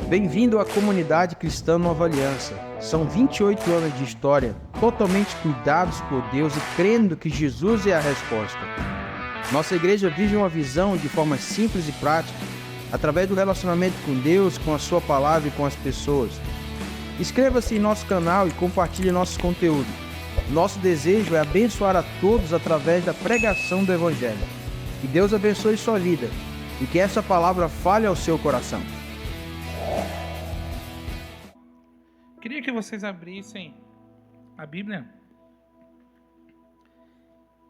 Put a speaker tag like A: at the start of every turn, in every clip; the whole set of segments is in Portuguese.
A: Bem-vindo à comunidade cristã Nova Aliança. São 28 anos de história, totalmente cuidados por Deus e crendo que Jesus é a resposta. Nossa igreja vive uma visão de forma simples e prática, através do relacionamento com Deus, com a sua palavra e com as pessoas. Inscreva-se em nosso canal e compartilhe nosso conteúdo. Nosso desejo é abençoar a todos através da pregação do Evangelho. Que Deus abençoe sua vida e que essa palavra fale ao seu coração.
B: Queria que vocês abrissem a Bíblia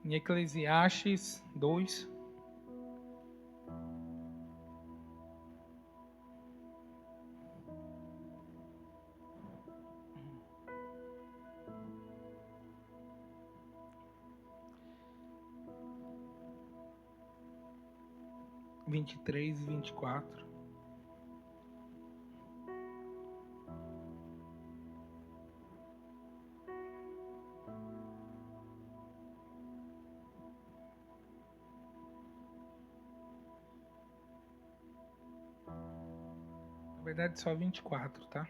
B: em Eclesiastes 2. Vinte e 23 e 24. Na verdade, só 24, tá?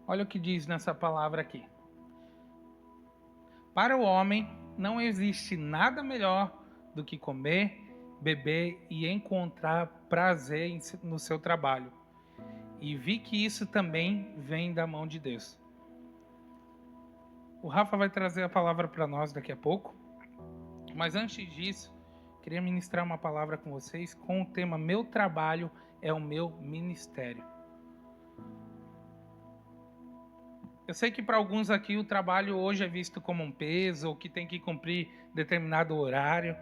B: Olha o que diz nessa palavra aqui. Para o homem não existe nada melhor do que comer, beber e encontrar prazer no seu trabalho. E vi que isso também vem da mão de Deus. O Rafa vai trazer a palavra para nós daqui a pouco. Mas antes disso, queria ministrar uma palavra com vocês com o tema Meu trabalho é o meu ministério. Eu sei que para alguns aqui o trabalho hoje é visto como um peso, ou que tem que cumprir determinado horário.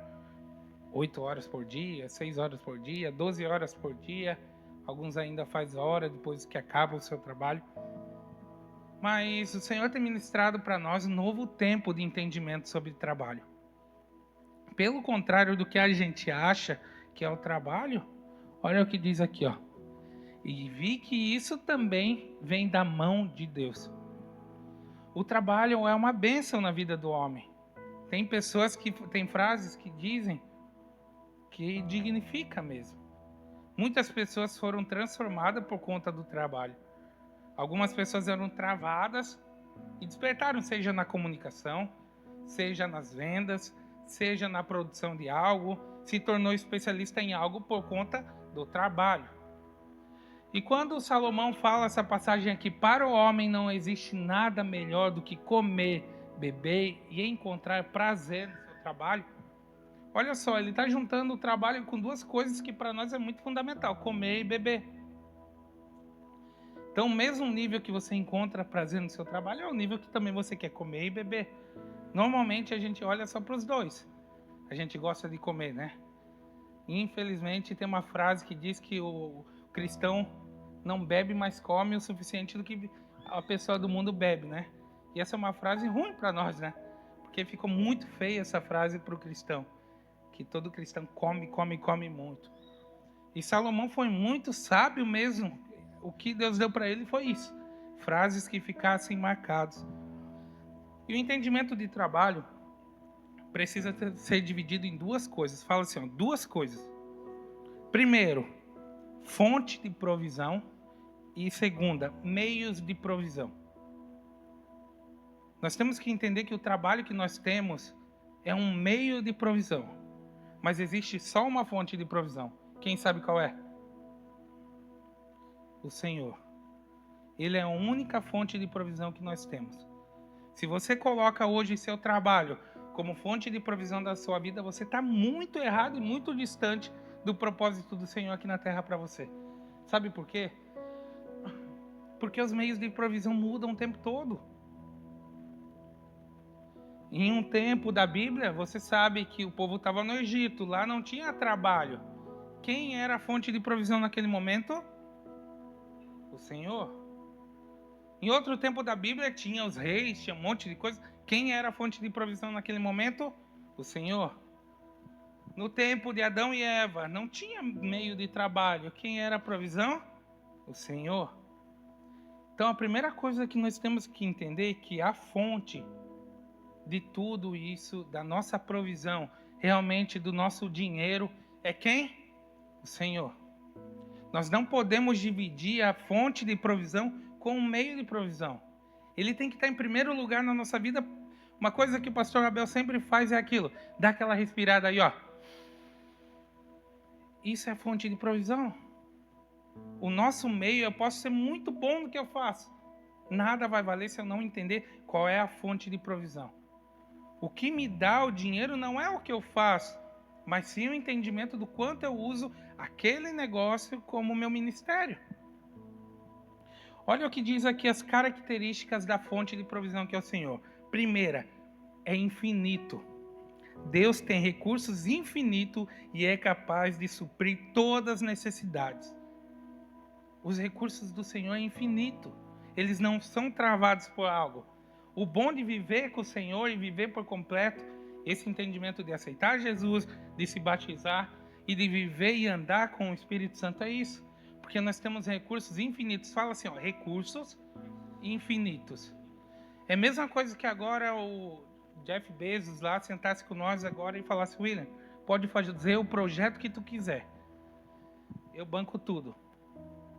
B: 8 horas por dia, 6 horas por dia, 12 horas por dia. Alguns ainda fazem hora depois que acaba o seu trabalho. Mas o Senhor tem ministrado para nós um novo tempo de entendimento sobre trabalho. Pelo contrário do que a gente acha que é o trabalho, olha o que diz aqui, ó. E vi que isso também vem da mão de Deus. O trabalho é uma bênção na vida do homem. Tem pessoas que tem frases que dizem que dignifica mesmo. Muitas pessoas foram transformadas por conta do trabalho. Algumas pessoas eram travadas e despertaram, seja na comunicação, seja nas vendas, seja na produção de algo, se tornou especialista em algo por conta do trabalho. E quando Salomão fala essa passagem aqui, para o homem não existe nada melhor do que comer, beber e encontrar prazer no seu trabalho. Olha só, ele está juntando o trabalho com duas coisas que para nós é muito fundamental, comer e beber. Então, o mesmo nível que você encontra prazer no seu trabalho é o nível que também você quer comer e beber. Normalmente a gente olha só para os dois. A gente gosta de comer, né? Infelizmente tem uma frase que diz que o cristão não bebe, mas come o suficiente do que a pessoa do mundo bebe, né? E essa é uma frase ruim para nós, né? Porque ficou muito feia essa frase para o cristão. Que todo cristão come muito. E Salomão foi muito sábio mesmo. O que Deus deu para ele foi isso. Frases que ficassem marcadas. E o entendimento de trabalho precisa ser dividido em duas coisas. Fala assim, ó, duas coisas. Primeiro, fonte de provisão. E segunda, meios de provisão. Nós temos que entender que o trabalho que nós temos é um meio de provisão. Mas existe só uma fonte de provisão. Quem sabe qual é? O Senhor. Ele é a única fonte de provisão que nós temos. Se você coloca hoje seu trabalho como fonte de provisão da sua vida, você está muito errado e muito distante do propósito do Senhor aqui na terra para você. Sabe por quê? Porque os meios de provisão mudam o tempo todo. Em um tempo da Bíblia, você sabe que o povo estava no Egito, lá não tinha trabalho. Quem era a fonte de provisão naquele momento? O Senhor. Em outro tempo da Bíblia tinha os reis, tinha um monte de coisa. Quem era a fonte de provisão naquele momento? O Senhor. No tempo de Adão e Eva, não tinha meio de trabalho. Quem era a provisão? O Senhor. Então a primeira coisa que nós temos que entender é que a fonte de tudo isso, da nossa provisão, realmente do nosso dinheiro, é quem? O Senhor. Nós não podemos dividir a fonte de provisão com o meio de provisão. Ele tem que estar em primeiro lugar na nossa vida. Uma coisa que o pastor Abel sempre faz é aquilo, dá aquela respirada aí, ó. Isso é fonte de provisão. O nosso meio, eu posso ser muito bom no que eu faço. Nada vai valer se eu não entender qual é a fonte de provisão. O que me dá o dinheiro não é o que eu faço, mas sim o entendimento do quanto eu uso aquele negócio como meu ministério. Olha o que diz aqui as características da fonte de provisão que é o Senhor. Primeira, é infinito. Deus tem recursos infinitos e é capaz de suprir todas as necessidades. Os recursos do Senhor é infinito. Eles não são travados por algo. O bom de viver com o Senhor e viver por completo, esse entendimento de aceitar Jesus, de se batizar e de viver e andar com o Espírito Santo é isso. Porque nós temos recursos infinitos. Fala assim, ó, recursos infinitos. É a mesma coisa que agora o Jeff Bezos lá sentasse com nós agora e falasse, William, pode fazer o projeto que tu quiser. Eu banco tudo.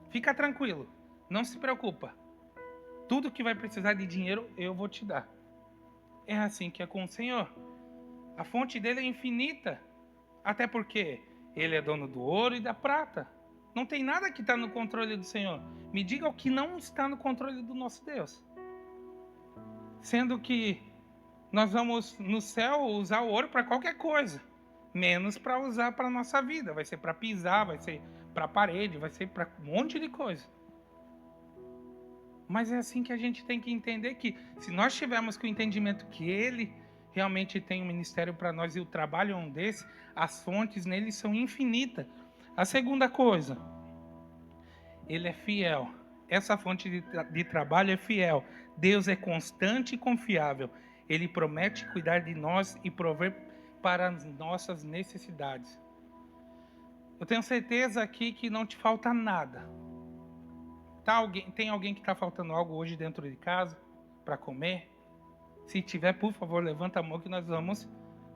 B: Fica tranquilo, não se preocupa. Tudo que vai precisar de dinheiro, eu vou te dar. É assim que é com o Senhor. A fonte dele é infinita. Até porque ele é dono do ouro e da prata. Não tem nada que está no controle do Senhor. Me diga o que não está no controle do nosso Deus. Sendo que nós vamos no céu usar o ouro para qualquer coisa. Menos para usar para a nossa vida. Vai ser para pisar, vai ser para a parede, vai ser para um monte de coisa. Mas é assim que a gente tem que entender que se nós tivermos com o entendimento que Ele realmente tem um ministério para nós e o trabalho é um desse, as fontes nele são infinitas. A segunda coisa, Ele é fiel. Essa fonte de trabalho é fiel. Deus é constante e confiável. Ele promete cuidar de nós e prover para as nossas necessidades. Eu tenho certeza aqui que não te falta nada. Tem alguém que está faltando algo hoje dentro de casa para comer? Se tiver, por favor, levanta a mão que nós vamos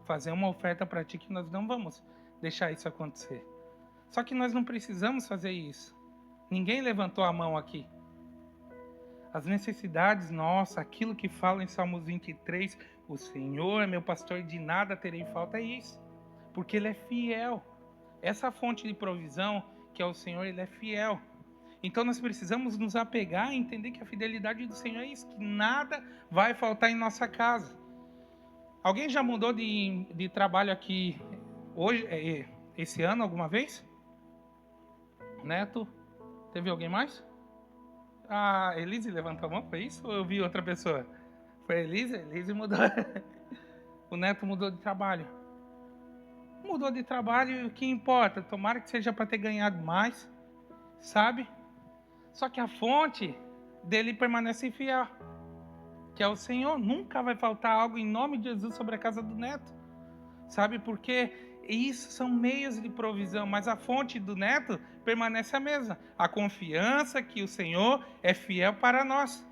B: fazer uma oferta para ti, que nós não vamos deixar isso acontecer. Só que nós não precisamos fazer isso. Ninguém levantou a mão aqui. As necessidades nossas, aquilo que fala em Salmos 23, o Senhor é meu pastor e de nada terei falta, é isso. Porque Ele é fiel. Essa fonte de provisão, que é o Senhor, Ele é fiel. Então nós precisamos nos apegar e entender que a fidelidade do Senhor é isso, que nada vai faltar em nossa casa. Alguém já mudou de trabalho aqui hoje, esse ano, alguma vez? Neto? Teve alguém mais? A Elise levantou a mão, foi isso? Ou eu vi outra pessoa? Foi a Elise? A Elise mudou. O Neto mudou de trabalho. Mudou de trabalho e o que importa? Tomara que seja para ter ganhado mais, sabe? Só que a fonte dele permanece fiel, que é o Senhor. Nunca vai faltar algo em nome de Jesus sobre a casa do Neto. Sabe por quê? Isso são meios de provisão, mas a fonte do Neto permanece a mesma. A confiança que o Senhor é fiel para nós.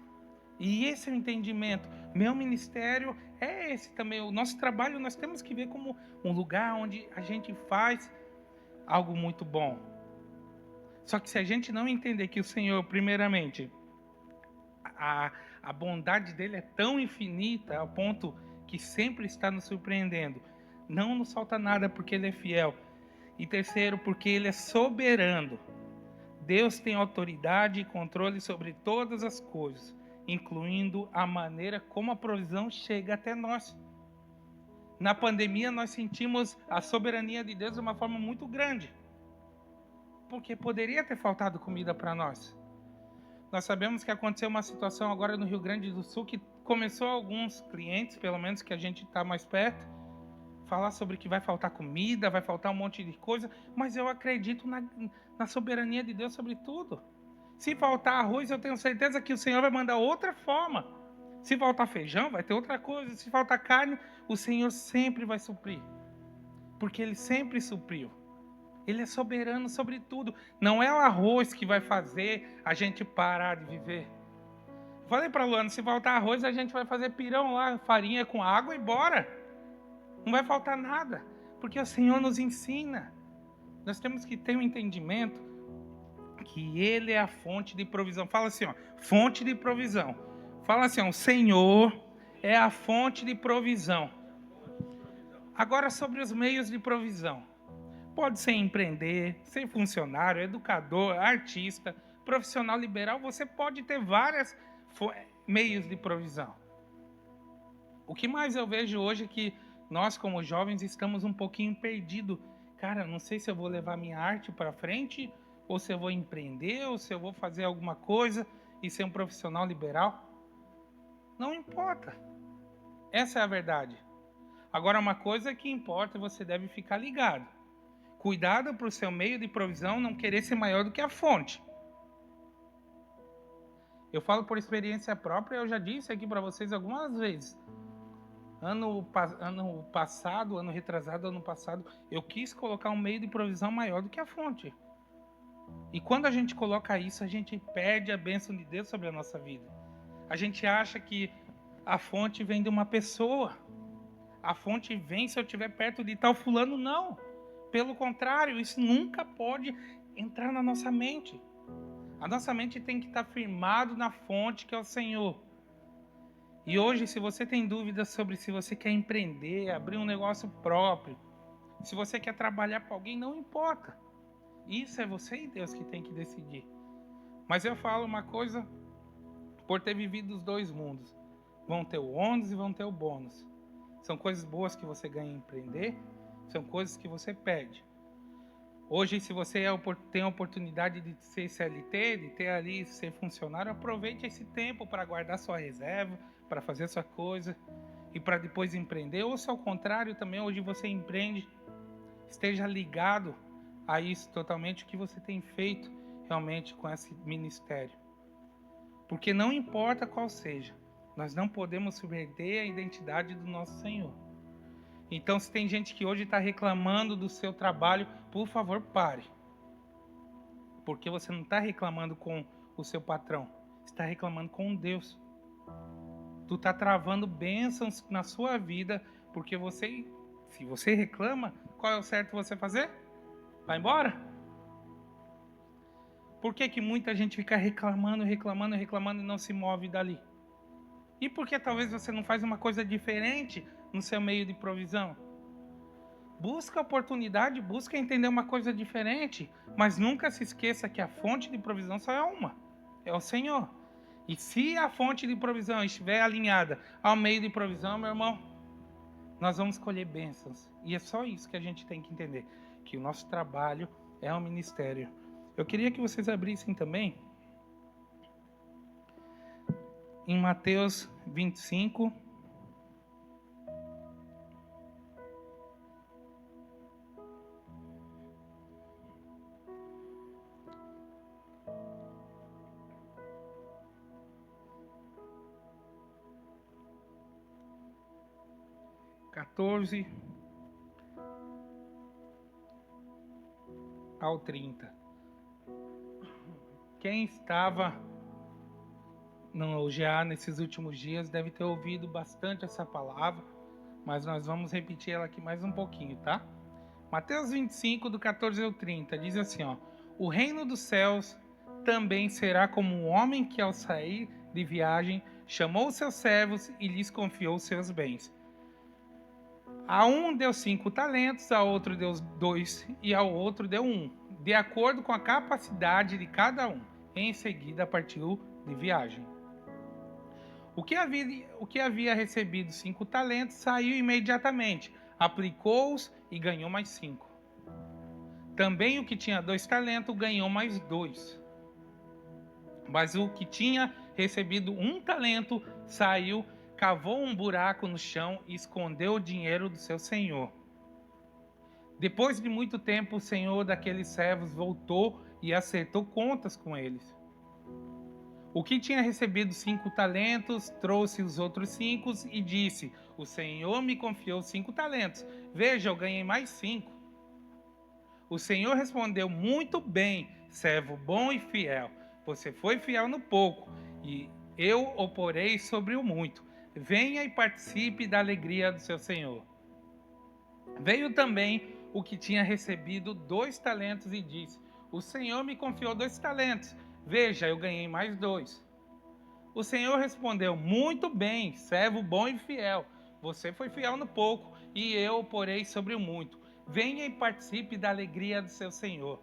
B: E esse é o entendimento. Meu ministério é esse também. O nosso trabalho nós temos que ver como um lugar onde a gente faz algo muito bom. Só que se a gente não entender que o Senhor, primeiramente, a bondade dele é tão infinita, ao ponto que sempre está nos surpreendendo. Não nos falta nada porque ele é fiel. E terceiro, porque ele é soberano. Deus tem autoridade e controle sobre todas as coisas, incluindo a maneira como a provisão chega até nós. Na pandemia, nós sentimos a soberania de Deus de uma forma muito grande. Porque poderia ter faltado comida para nós. Nós sabemos que aconteceu uma situação agora no Rio Grande do Sul que começou alguns clientes, pelo menos que a gente está mais perto, falar sobre que vai faltar comida, vai faltar um monte de coisa, mas eu acredito na soberania de Deus sobre tudo. Se faltar arroz, eu tenho certeza que o Senhor vai mandar outra forma. Se faltar feijão, vai ter outra coisa. Se faltar carne, o Senhor sempre vai suprir. Porque Ele sempre supriu. Ele é soberano sobre tudo. Não é o arroz que vai fazer a gente parar de viver. Falei para a Luana, se faltar arroz, a gente vai fazer pirão lá, farinha com água e bora. Não vai faltar nada, porque o Senhor nos ensina. Nós temos que ter um entendimento que Ele é a fonte de provisão. Fala assim, ó, fonte de provisão. Fala assim, ó, o Senhor é a fonte de provisão. Agora, sobre os meios de provisão. Pode ser empreender, ser funcionário, educador, artista, profissional liberal. Você pode ter vários meios de provisão. O que mais eu vejo hoje é que nós, como jovens, estamos um pouquinho perdidos. Cara, não sei se eu vou levar minha arte para frente, ou se eu vou empreender, ou se eu vou fazer alguma coisa e ser um profissional liberal. Não importa. Essa é a verdade. Agora, uma coisa que importa, você deve ficar ligado. Cuidado para o seu meio de provisão não querer ser maior do que a fonte. Eu falo por experiência própria, eu já disse aqui para vocês algumas vezes. Ano passado, eu quis colocar um meio de provisão maior do que a fonte. E quando a gente coloca isso, a gente perde a bênção de Deus sobre a nossa vida. A gente acha que a fonte vem de uma pessoa. A fonte vem se eu estiver perto de tal fulano, não. Pelo contrário, isso nunca pode entrar na nossa mente. A nossa mente tem que estar firmado na fonte que é o Senhor. E hoje, se você tem dúvidas sobre se você quer empreender, abrir um negócio próprio, se você quer trabalhar para alguém, não importa. Isso é você e Deus que tem que decidir. Mas eu falo uma coisa, por ter vivido os dois mundos. Vão ter o ônus e vão ter o bônus. São coisas boas que você ganha em empreender, são coisas que você perde. Hoje, se você tem a oportunidade de ser CLT, de ter ali, ser funcionário, aproveite esse tempo para guardar sua reserva, para fazer sua coisa e para depois empreender. Ou se ao contrário também, hoje você empreende, esteja ligado a isso totalmente, o que você tem feito realmente com esse ministério. Porque não importa qual seja, nós não podemos perder a identidade do nosso Senhor. Então, se tem gente que hoje está reclamando do seu trabalho, por favor, pare. Porque você não está reclamando com o seu patrão, você está reclamando com Deus. Tu está travando bênçãos na sua vida, porque se você reclama, qual é o certo você fazer? Vai embora. Por que muita gente fica reclamando e não se move dali? E por que talvez você não faz uma coisa diferente no seu meio de provisão? Busca a oportunidade, busca entender uma coisa diferente, mas nunca se esqueça que a fonte de provisão só é uma, é o Senhor. E se a fonte de provisão estiver alinhada ao meio de provisão, meu irmão, nós vamos colher bênçãos. E é só isso que a gente tem que entender, que o nosso trabalho é um ministério. Eu queria que vocês abrissem também em Mateus 25, ao 30. Quem estava no GA nesses últimos dias deve ter ouvido bastante essa palavra, mas nós vamos repetir ela aqui mais um pouquinho, tá? Mateus 25, do 14 ao 30, diz assim, ó: o reino dos céus também será como um homem que, ao sair de viagem, chamou seus servos e lhes confiou seus bens. A um deu 5 talentos, a outro deu 2 e ao outro deu 1, de acordo com a capacidade de cada um. Em seguida partiu de viagem. O que havia recebido 5 talentos saiu imediatamente, aplicou-os e ganhou mais 5. Também o que tinha 2 talentos ganhou mais 2. Mas o que tinha recebido 1 talento saiu, cavou um buraco no chão e escondeu o dinheiro do seu senhor. Depois de muito tempo, o senhor daqueles servos voltou e acertou contas com eles. O que tinha recebido 5 talentos trouxe os outros 5 e disse: o senhor me confiou 5 talentos. Veja, eu ganhei mais 5. O senhor respondeu: muito bem, servo bom e fiel. Você foi fiel no pouco, e eu o porei sobre o muito. Venha e participe da alegria do seu senhor. Veio também o que tinha recebido 2 talentos e disse: o Senhor me confiou 2 talentos. Veja, eu ganhei mais 2. O Senhor respondeu: muito bem, servo bom e fiel. Você foi fiel no pouco, e eu o porei sobre o muito. Venha e participe da alegria do seu Senhor.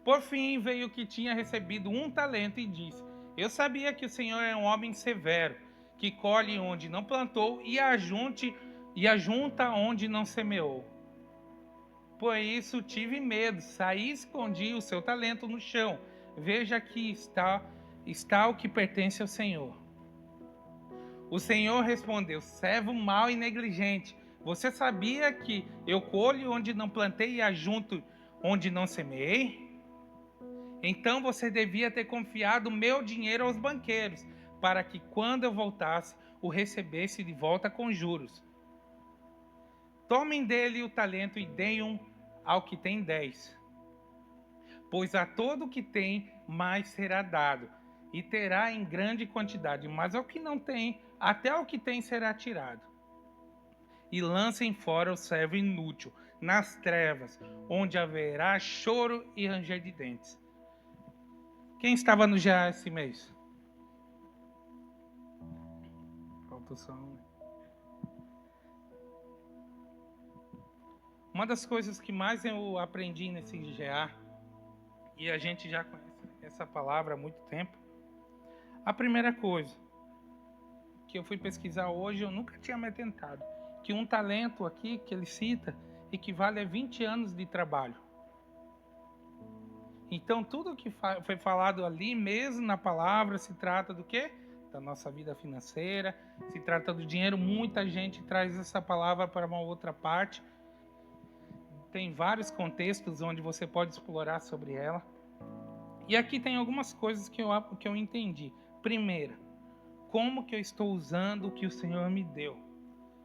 B: Por fim veio o que tinha recebido 1 talento e disse: eu sabia que o Senhor é um homem severo, que colhe onde não plantou e ajunta onde não semeou. Por isso tive medo, saí e escondi o seu talento no chão. Veja que está o que pertence ao Senhor. O Senhor respondeu: servo mau e negligente, você sabia que eu colho onde não plantei e ajunto onde não semeei? Então você devia ter confiado o meu dinheiro aos banqueiros, para que quando eu voltasse, o recebesse de volta com juros. Tomem dele o talento e deem ao que tem 10. Pois a todo o que tem, mais será dado, e terá em grande quantidade. Mas ao que não tem, até o que tem será tirado. E lancem fora o servo inútil, nas trevas, onde haverá choro e ranger de dentes. Quem estava no GA esse mês? Falta só um. Uma das coisas que mais eu aprendi nesse GA, e a gente já conhece essa palavra há muito tempo, a primeira coisa que eu fui pesquisar hoje, eu nunca tinha me atentado, que um talento aqui que ele cita equivale a 20 anos de trabalho. Então tudo que foi falado ali mesmo na palavra se trata do quê? Da nossa vida financeira, se trata do dinheiro. Muita gente traz essa palavra para uma outra parte. Tem vários contextos onde você pode explorar sobre ela. E aqui tem algumas coisas que eu entendi. Primeira, como que eu estou usando o que o Senhor me deu?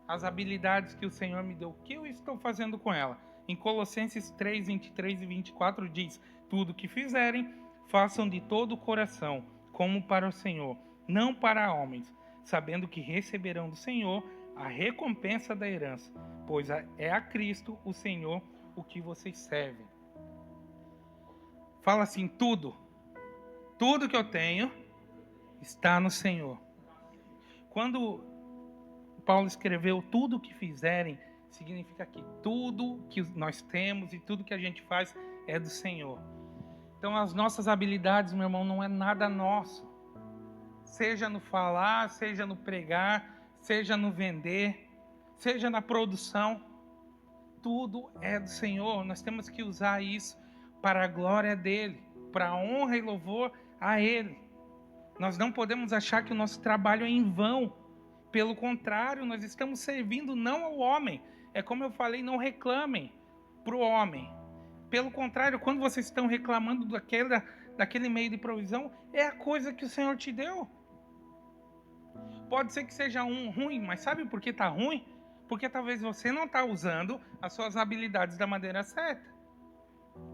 B: As habilidades que o Senhor me deu, o que eu estou fazendo com ela? Em Colossenses 3, 23 e 24 diz: tudo que fizerem, façam de todo o coração, como para o Senhor, não para homens, sabendo que receberão do Senhor a recompensa da herança, pois é a Cristo, o Senhor, o que vocês servem. Fala assim: tudo que eu tenho está no Senhor. Quando Paulo escreveu tudo o que fizerem, significa que tudo que nós temos e tudo que a gente faz é do Senhor. Então as nossas habilidades, meu irmão, não é nada nosso. Seja no falar, seja no pregar, seja no vender, seja na produção, tudo é do Senhor. Nós temos que usar isso para a glória dele, para a honra e louvor a ele. Nós não podemos achar que o nosso trabalho é em vão. Pelo contrário, nós estamos servindo não ao homem. É como eu falei, não reclamem para o homem. Pelo contrário, quando vocês estão reclamando daquele meio de provisão, é a coisa que o Senhor te deu. Pode ser que seja ruim, mas sabe por que está ruim? Porque talvez você não está usando as suas habilidades da maneira certa.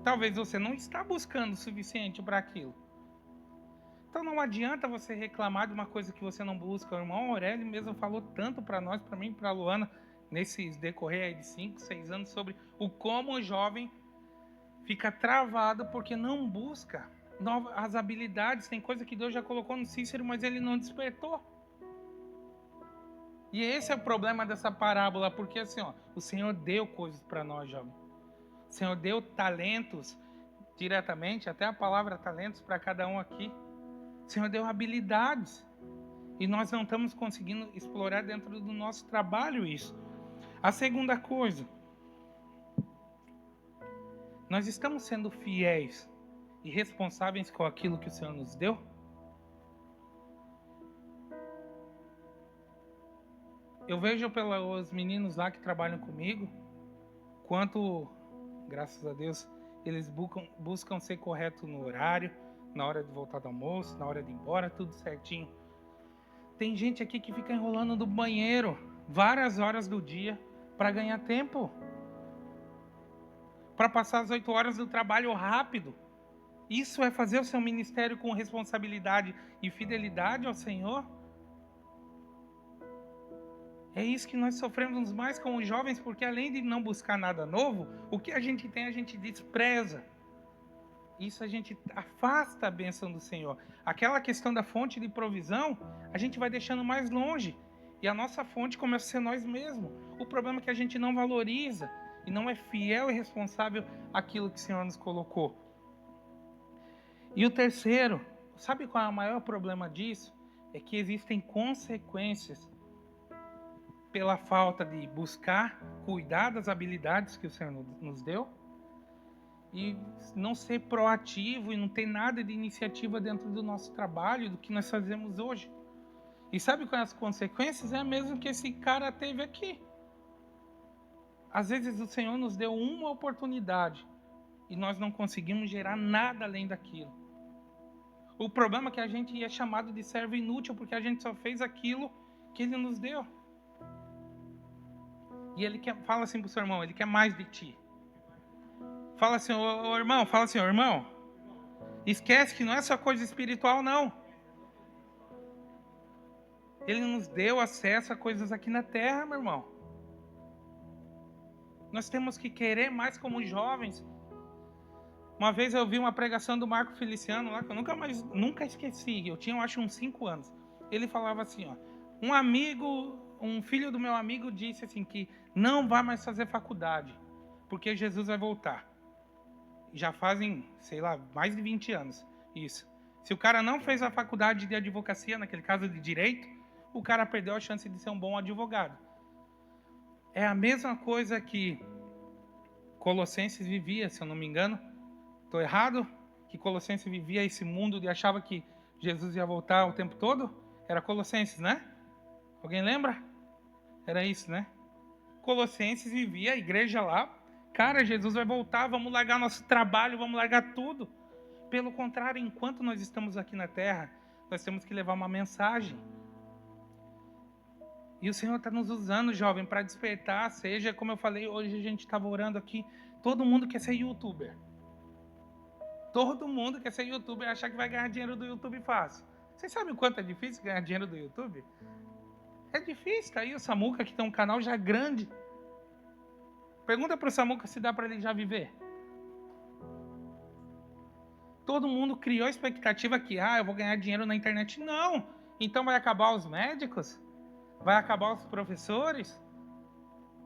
B: Talvez você não está buscando o suficiente para aquilo. Então não adianta você reclamar de uma coisa que você não busca. O irmão Aurélio mesmo falou tanto para nós, para mim e para a Luana, nesses decorrer aí de 5, 6 anos, sobre o como o jovem fica travado porque não busca as habilidades. Tem coisa que Deus já colocou no Cícero, mas ele não despertou. E esse é o problema dessa parábola, porque assim, o Senhor deu coisas para nós, jovem. O Senhor deu talentos diretamente, até a palavra talentos para cada um aqui. O Senhor deu habilidades. E nós não estamos conseguindo explorar dentro do nosso trabalho isso. A segunda coisa, nós estamos sendo fiéis e responsáveis com aquilo que o Senhor nos deu? Eu vejo pelos meninos lá que trabalham comigo, quanto, graças a Deus, eles buscam ser corretos no horário, na hora de voltar do almoço, na hora de ir embora, tudo certinho. Tem gente aqui que fica enrolando no banheiro várias horas do dia para ganhar tempo, para passar as 8 horas do trabalho rápido. Isso é fazer o seu ministério com responsabilidade e fidelidade ao Senhor? É isso que nós sofremos mais com os jovens, porque além de não buscar nada novo, o que a gente tem, a gente despreza. Isso a gente afasta a bênção do Senhor. Aquela questão da fonte de provisão, a gente vai deixando mais longe. E a nossa fonte começa a ser nós mesmos. O problema é que a gente não valoriza e não é fiel e responsável àquilo que o Senhor nos colocou. E o terceiro, sabe qual é o maior problema disso? É que existem consequências pela falta de buscar, cuidar das habilidades que o Senhor nos deu e não ser proativo e não ter nada de iniciativa dentro do nosso trabalho, do que nós fazemos hoje. E sabe quais as consequências? É a mesma que esse cara teve aqui. Às vezes o Senhor nos deu uma oportunidade e nós não conseguimos gerar nada além daquilo. O problema é que a gente é chamado de servo inútil porque a gente só fez aquilo que Ele nos deu. E Ele quer, fala assim pro seu irmão, Ele quer mais de ti. Fala assim, ô irmão, fala assim, ô irmão, esquece que não é só coisa espiritual, não. Ele nos deu acesso a coisas aqui na terra, meu irmão. Nós temos que querer mais como jovens. Uma vez eu vi uma pregação do Marco Feliciano lá, que eu nunca esqueci. Eu tinha, eu acho, uns 5 anos. Ele falava assim, ó, um filho do meu amigo disse assim que não vai mais fazer faculdade, porque Jesus vai voltar. Já fazem, sei lá, mais de 20 anos isso. Se o cara não fez a faculdade de advocacia, naquele caso de direito, o cara perdeu a chance de ser um bom advogado. É a mesma coisa que Colossenses vivia, se eu não me engano. Estou errado? Que Colossenses vivia esse mundo de achava que Jesus ia voltar o tempo todo? Era Colossenses, né? Alguém lembra? Era isso, né? Colossenses vivia, a igreja lá. Cara, Jesus vai voltar, vamos largar nosso trabalho, vamos largar tudo. Pelo contrário, enquanto nós estamos aqui na terra, nós temos que levar uma mensagem. E o Senhor está nos usando, jovem, para despertar. Seja, como eu falei, hoje a gente estava orando aqui, todo mundo quer ser youtuber. Todo mundo quer ser youtuber e achar que vai ganhar dinheiro do YouTube fácil. Vocês sabem o quanto é difícil ganhar dinheiro do YouTube? É difícil, tá aí o Samuca que tem um canal já grande. Pergunta para o Samuca se dá para ele já viver. Todo mundo criou a expectativa que, eu vou ganhar dinheiro na internet. Não! Então vai acabar os médicos? Vai acabar os professores?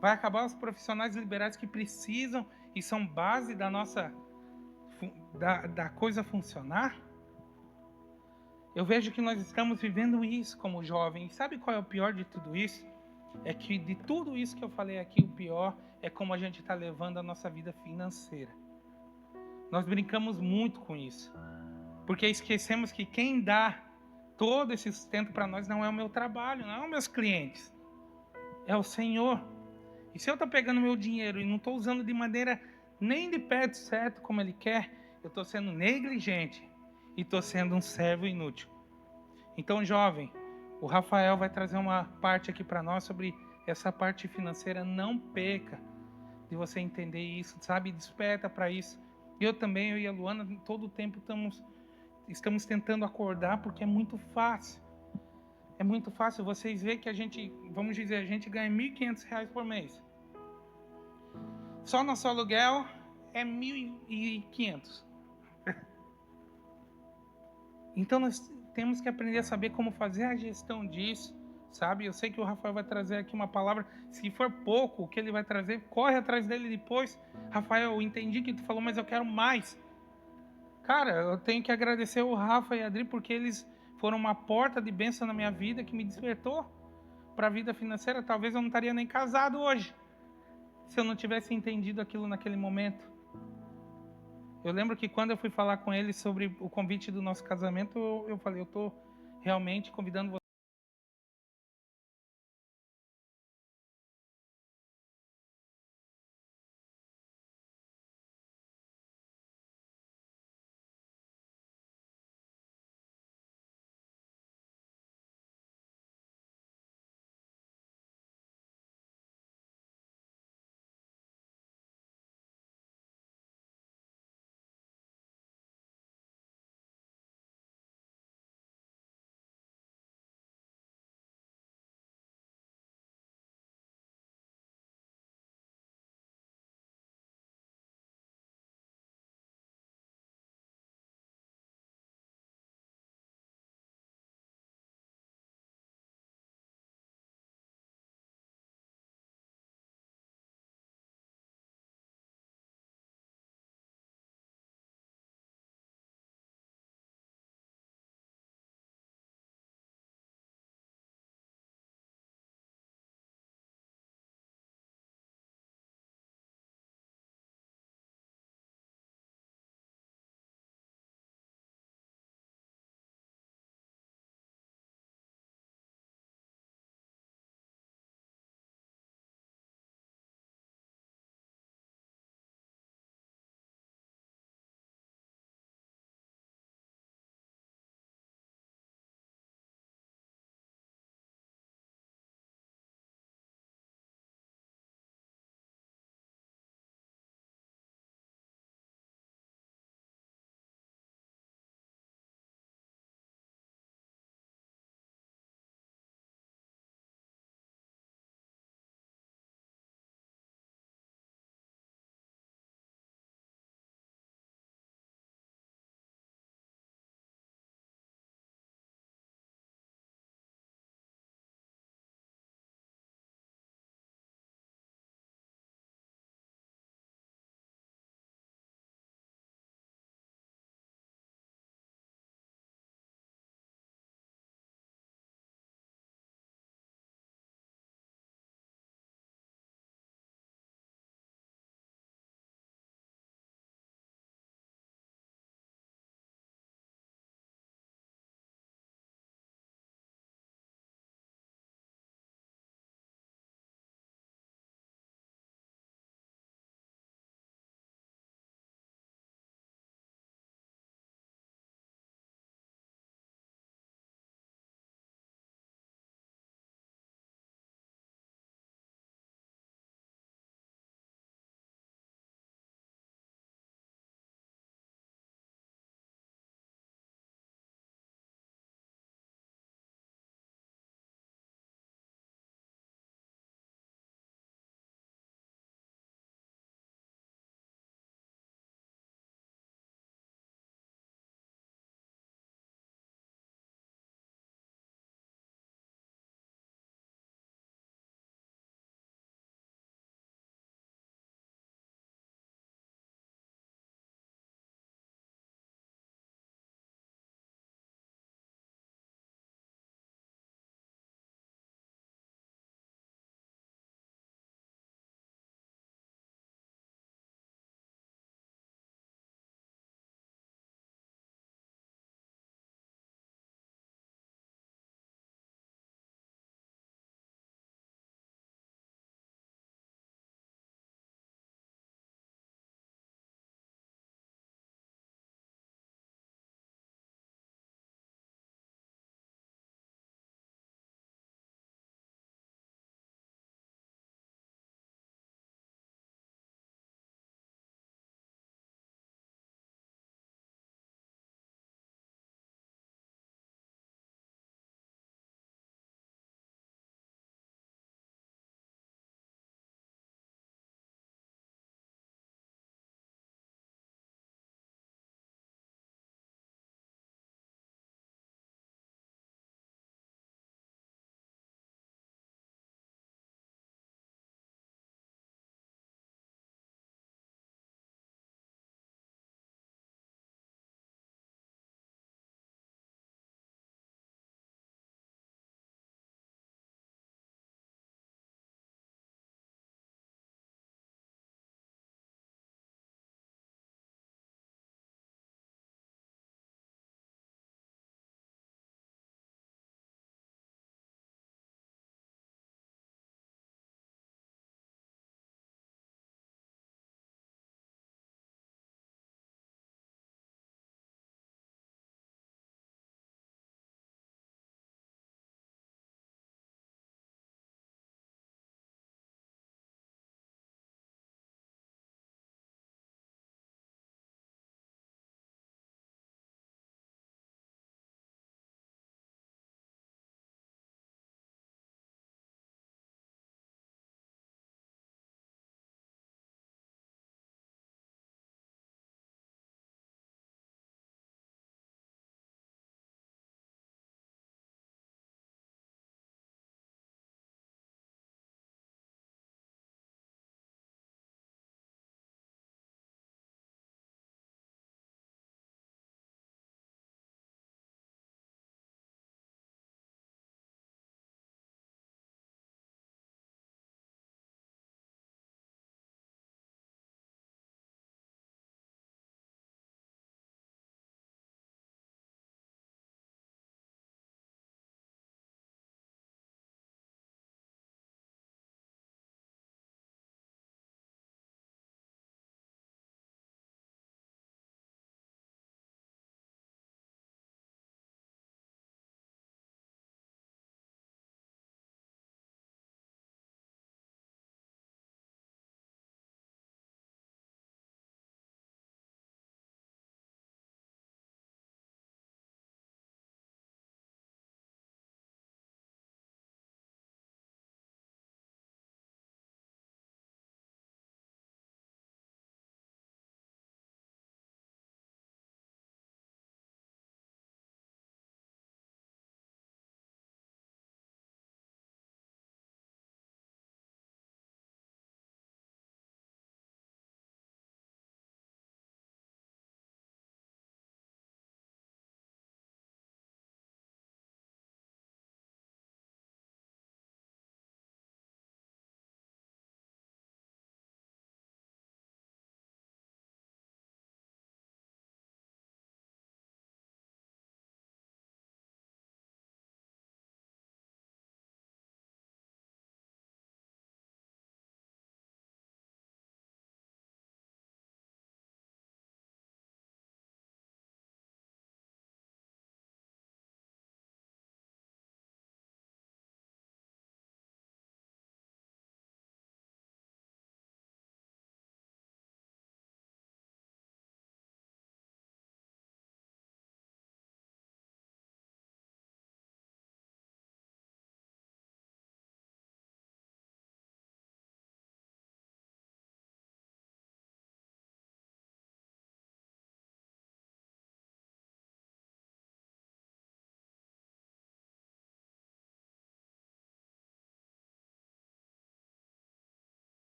B: Vai acabar os profissionais liberais que precisam e são base da nossa... da coisa funcionar? Eu vejo que nós estamos vivendo isso como jovens. E sabe qual é o pior de tudo isso? É que de tudo isso que eu falei aqui, o pior é como a gente está levando a nossa vida financeira. Nós brincamos muito com isso, porque esquecemos que quem dá todo esse sustento para nós não é o meu trabalho, não é os meus clientes, é o Senhor. E se eu estou pegando meu dinheiro e não estou usando de maneira nem de perto certo como Ele quer, eu estou sendo negligente e estou sendo um servo inútil. Então, jovem, o Rafael vai trazer uma parte aqui para nós sobre essa parte financeira. Não perca de você entender isso, sabe? Desperta para isso. Eu e a Luana, todo o tempo estamos tentando acordar, porque é muito fácil. É muito fácil. Vocês verem que a gente, vamos dizer, a gente ganha R$1.500 por mês. Só nosso aluguel é R$1.500. Então nós temos que aprender a saber como fazer a gestão disso, sabe? Eu sei que o Rafael vai trazer aqui uma palavra. Se for pouco o que ele vai trazer, corre atrás dele depois. Rafael, eu entendi que tu falou, mas eu quero mais. Cara, eu tenho que agradecer o Rafa e a Adri, porque eles foram uma porta de bênção na minha vida que me despertou para a vida financeira. Talvez eu não estaria nem casado hoje, se eu não tivesse entendido aquilo naquele momento. Eu lembro que quando eu fui falar com eles sobre o convite do nosso casamento, eu falei, eu estou realmente convidando você